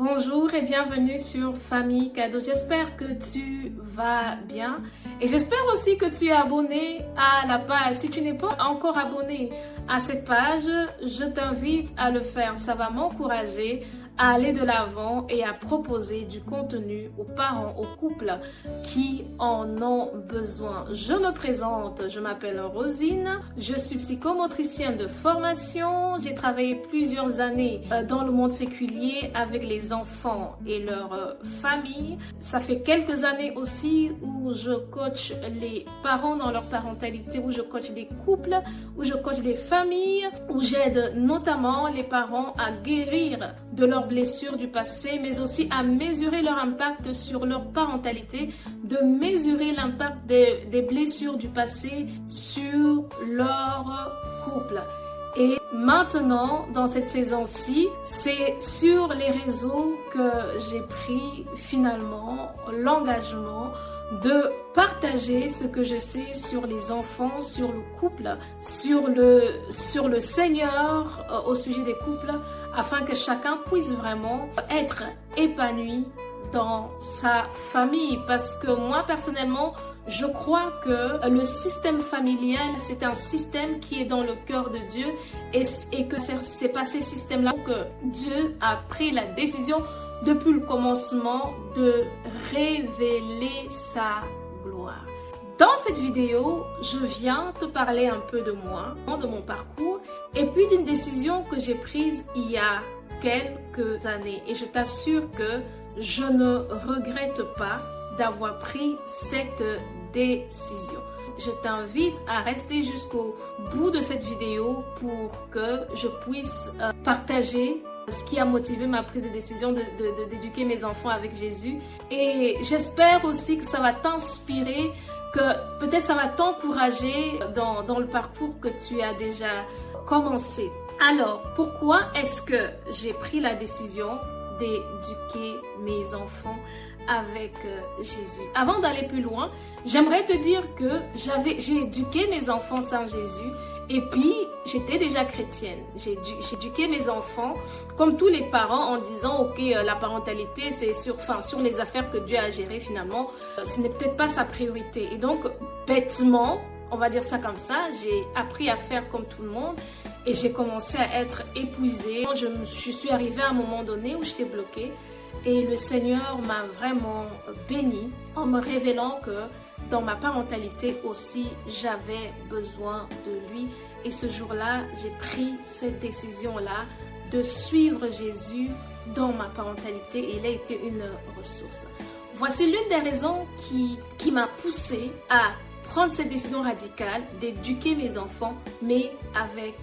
Bonjour et bienvenue sur Famille Cadeau. J'espère que tu vas bien et j'espère aussi que tu es abonné à la page. Si tu n'es pas encore abonné à cette page, je t'invite à le faire. Ça va m'encourager à aller de l'avant et à proposer du contenu aux parents, aux couples qui en ont besoin. Je me présente, je m'appelle Rosine, je suis psychomotricienne de formation. J'ai travaillé plusieurs années dans le monde séculier avec les enfants et leurs familles. Ça fait quelques années aussi où je coach les parents dans leur parentalité, où je coach des couples, où je coach des familles, où j'aide notamment les parents à guérir de leurs blessures du passé, mais aussi à mesurer leur impact sur leur parentalité, de mesurer l'impact des blessures du passé sur leur couple. Et maintenant, dans cette saison-ci, c'est sur les réseaux que j'ai pris finalement l'engagement de partager ce que je sais sur les enfants, sur le couple, sur le Seigneur au sujet des couples, afin que chacun puisse vraiment être épanoui dans sa famille. Parce que moi, personnellement, je crois que le système familial, c'est un système qui est dans le cœur de Dieu et que c'est pas ces systèmes-là que Dieu a pris la décision depuis le commencement de révéler sa gloire. Dans cette vidéo, je viens te parler un peu de moi, de mon parcours et puis d'une décision que j'ai prise il y a quelques années. Et je t'assure que je ne regrette pas d'avoir pris cette décision. Je t'invite à rester jusqu'au bout de cette vidéo pour que je puisse partager ce qui a motivé ma prise de décision d'éduquer mes enfants avec Jésus. Et j'espère aussi que ça va t'inspirer, que peut-être ça va t'encourager dans le parcours que tu as déjà commencé. Alors, pourquoi est-ce que j'ai pris la décision d'éduquer mes enfants avec Jésus? Avant d'aller plus loin, j'aimerais te dire que j'ai éduqué mes enfants sans Jésus. Et puis, j'étais déjà chrétienne. J'ai éduqué mes enfants comme tous les parents en disant, ok, la parentalité, c'est sur les affaires que Dieu a gérées finalement. Ce n'est peut-être pas sa priorité. Et donc, bêtement, on va dire ça comme ça, j'ai appris à faire comme tout le monde et j'ai commencé à être épuisée. Je suis arrivée à un moment donné où j'étais bloquée et le Seigneur m'a vraiment bénie en me révélant que dans ma parentalité aussi, j'avais besoin de lui. Et ce jour-là, j'ai pris cette décision-là de suivre Jésus dans ma parentalité et il a été une ressource. Voici l'une des raisons qui m'a poussée à prendre cette décision radicale d'éduquer mes enfants, mais avec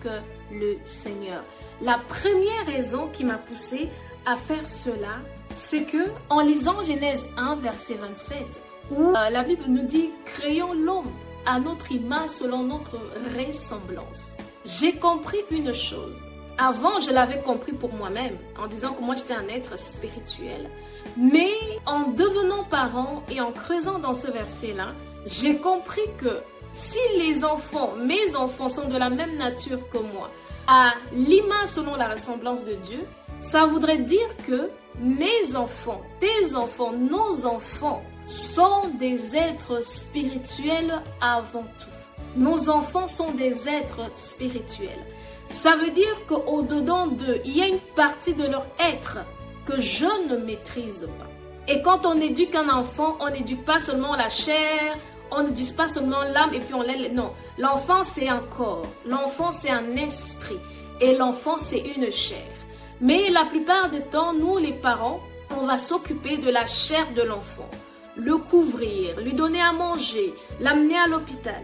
le Seigneur. La première raison qui m'a poussée à faire cela, c'est que en lisant Genèse 1, verset 27, où la Bible nous dit « Créons l'homme à notre image selon notre ressemblance ». J'ai compris une chose. Avant, je l'avais compris pour moi-même, en disant que moi j'étais un être spirituel. Mais en devenant parent et en creusant dans ce verset-là, j'ai compris que si mes enfants sont de la même nature que moi, à l'image selon la ressemblance de Dieu, ça voudrait dire que mes enfants, tes enfants, nos enfants sont des êtres spirituels avant tout. Nos enfants sont des êtres spirituels. Ça veut dire qu'au-dedans d'eux, il y a une partie de leur être que je ne maîtrise pas. Et quand on éduque un enfant, on n'éduque pas seulement la chair, on ne dit pas seulement l'âme et puis on l'aide. Non, l'enfant c'est un corps, l'enfant c'est un esprit et l'enfant c'est une chair. Mais la plupart du temps, nous les parents, on va s'occuper de la chair de l'enfant, le couvrir, lui donner à manger, l'amener à l'hôpital.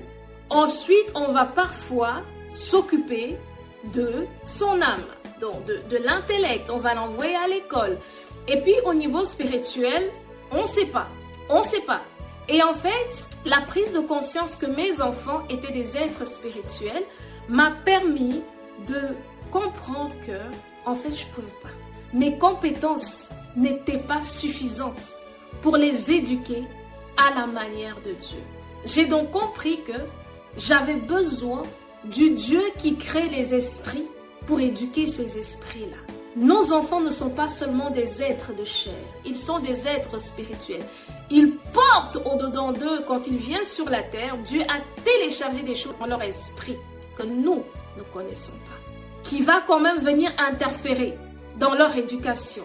Ensuite, on va parfois s'occuper de son âme, donc de l'intellect, on va l'envoyer à l'école. Et puis au niveau spirituel, on ne sait pas. Et en fait, la prise de conscience que mes enfants étaient des êtres spirituels m'a permis de comprendre que, en fait, je ne pouvais pas. Mes compétences n'étaient pas suffisantes pour les éduquer à la manière de Dieu. J'ai donc compris que j'avais besoin du Dieu qui crée les esprits pour éduquer ces esprits-là. nos enfants ne sont pas seulement des êtres de chair, ils sont des êtres spirituels. Ils portent au-dedans d'eux, quand ils viennent sur la terre, Dieu a téléchargé des choses dans leur esprit que nous ne connaissons pas, qui va quand même venir interférer dans leur éducation.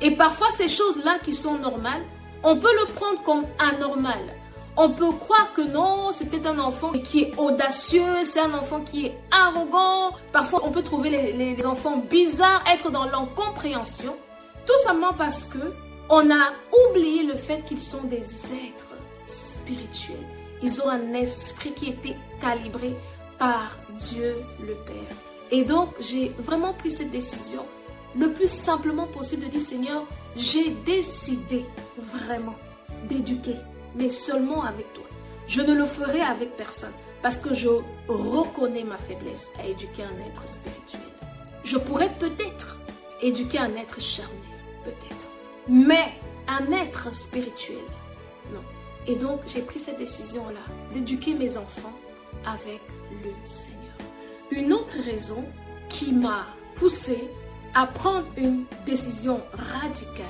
Et parfois, ces choses-là qui sont normales, on peut le prendre comme anormal. On peut croire que non, c'est peut-être un enfant qui est audacieux, c'est un enfant qui est arrogant. Parfois, on peut trouver les enfants bizarres, être dans l'incompréhension, tout simplement parce que on a oublié le fait qu'ils sont des êtres spirituels. Ils ont un esprit qui a été calibré par Dieu le Père. Et donc, j'ai vraiment pris cette décision le plus simplement possible de dire, Seigneur, j'ai décidé vraiment d'éduquer, mais seulement avec toi. Je ne le ferai avec personne parce que je reconnais ma faiblesse à éduquer un être spirituel. Je pourrais peut-être éduquer un être charnel, peut-être, mais un être spirituel, non. Et donc, j'ai pris cette décision-là d'éduquer mes enfants avec le Seigneur. Une autre raison qui m'a poussée à prendre une décision radicale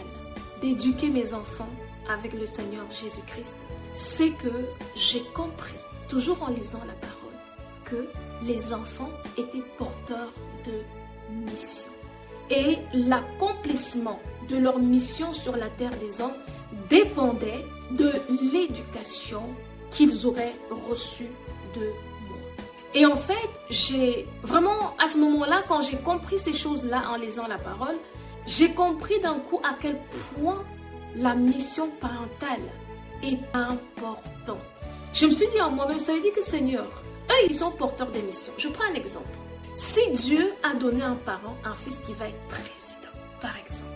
d'éduquer mes enfants avec le Seigneur Jésus-Christ, c'est que j'ai compris, toujours en lisant la parole, que les enfants étaient porteurs de mission. Et l'accomplissement de leur mission sur la terre des hommes dépendait de l'éducation qu'ils auraient reçue de moi. Et en fait, j'ai vraiment, à ce moment-là, quand j'ai compris ces choses-là en lisant la parole, j'ai compris d'un coup à quel point la mission parentale est importante. Je me suis dit en moi-même, ça veut dire que Seigneur, eux, ils sont porteurs des missions. Je prends un exemple. Si Dieu a donné à un parent un fils qui va être président, par exemple,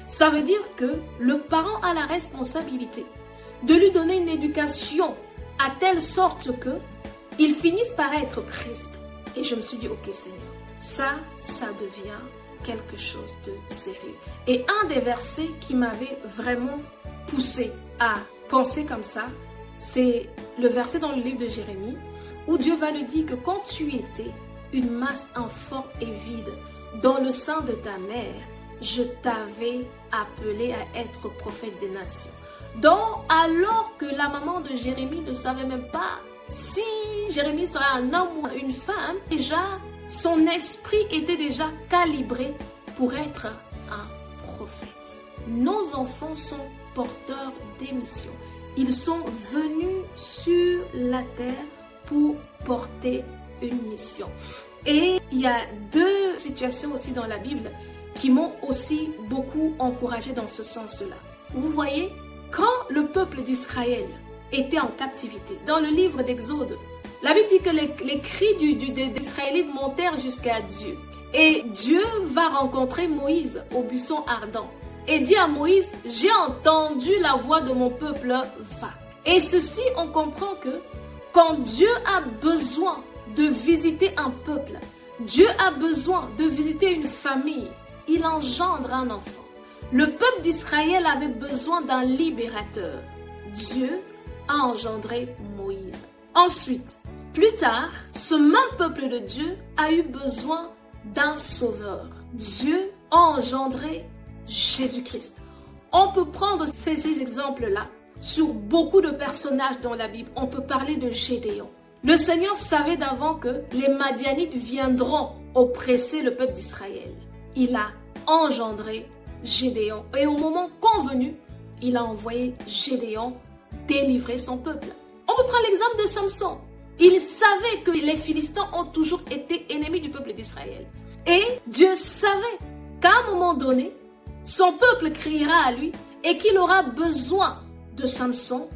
ça veut dire que le parent a la responsabilité de lui donner une éducation à telle sorte que il finisse par être président. Et je me suis dit, ok Seigneur, ça devient quelque chose de sérieux. Et un des versets qui m'avait vraiment poussé à penser comme ça, c'est le verset dans le livre de Jérémie, où Dieu va le dire que quand tu étais une masse informe et vide dans le sein de ta mère, je t'avais appelé à être prophète des nations. Donc, alors que la maman de Jérémie ne savait même pas si Jérémie serait un homme ou une femme, déjà, son esprit était déjà calibré pour être un prophète. Nos enfants sont porteurs des missions. Ils sont venus sur la terre pour porter une mission. Et il y a deux situations aussi dans la Bible qui m'ont aussi beaucoup encouragé dans ce sens-là. Vous voyez, quand le peuple d'Israël était en captivité, dans le livre d'Exode, la Bible dit que les cris des Israélites montèrent jusqu'à Dieu. Et Dieu va rencontrer Moïse au buisson ardent et dit à Moïse, j'ai entendu la voix de mon peuple, va. Et ceci, on comprend que quand Dieu a besoin de visiter un peuple, Dieu a besoin de visiter une famille, il engendre un enfant. Le peuple d'Israël avait besoin d'un libérateur. Dieu a engendré Moïse. Ensuite, plus tard, ce même peuple de Dieu a eu besoin d'un sauveur. Dieu a engendré Jésus-Christ. On peut prendre ces exemples-là sur beaucoup de personnages dans la Bible. On peut parler de Gédéon. Le Seigneur savait d'avant que les Madianites viendront oppresser le peuple d'Israël. Il a engendré Gédéon. Et au moment convenu, il a envoyé Gédéon délivrer son peuple. On peut prendre l'exemple de Samson. Il savait que les Philistins ont toujours été ennemis du peuple d'Israël. Et Dieu savait qu'à un moment donné, son peuple criera à lui et qu'il aura besoin de Samson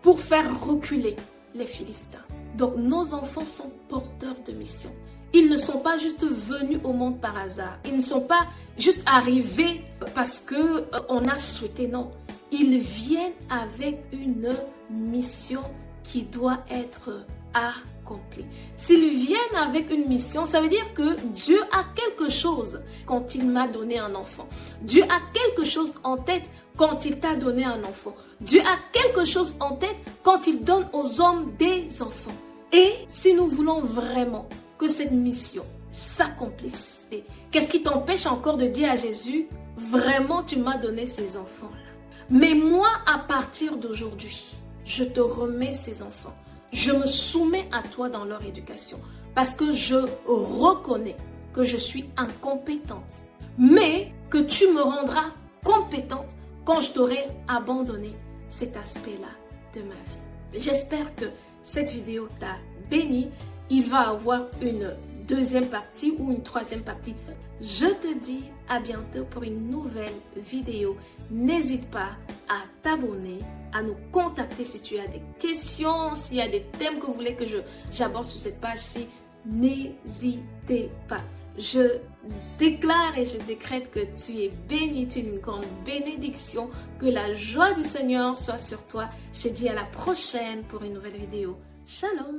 pour faire reculer les Philistins. Donc nos enfants sont porteurs de mission. Ils ne sont pas juste venus au monde par hasard. Ils ne sont pas juste arrivés parce qu'on a souhaité, non. Ils viennent avec une mission qui doit être accomplie. S'ils viennent avec une mission, ça veut dire que Dieu a quelque chose quand il m'a donné un enfant. Dieu a quelque chose en tête quand il t'a donné un enfant. Dieu a quelque chose en tête quand il donne aux hommes des enfants. Et si nous voulons vraiment que cette mission s'accomplisse. Qu'est-ce qui t'empêche encore de dire à Jésus, vraiment tu m'as donné ces enfants-là. Mais moi, à partir d'aujourd'hui, je te remets ces enfants. Je me soumets à toi dans leur éducation parce que je reconnais que je suis incompétente, mais que tu me rendras compétente quand je t'aurai abandonné cet aspect-là de ma vie. J'espère que cette vidéo t'a béni. Il va avoir une deuxième partie ou une troisième partie. Je te dis à bientôt pour une nouvelle vidéo. N'hésite pas à t'abonner, à nous contacter si tu as des questions, s'il y a des thèmes que vous voulez que j'aborde sur cette page-ci. N'hésitez pas. Je déclare et je décrète que tu es béni, tu es une grande bénédiction, que la joie du Seigneur soit sur toi. Je te dis à la prochaine pour une nouvelle vidéo. Shalom.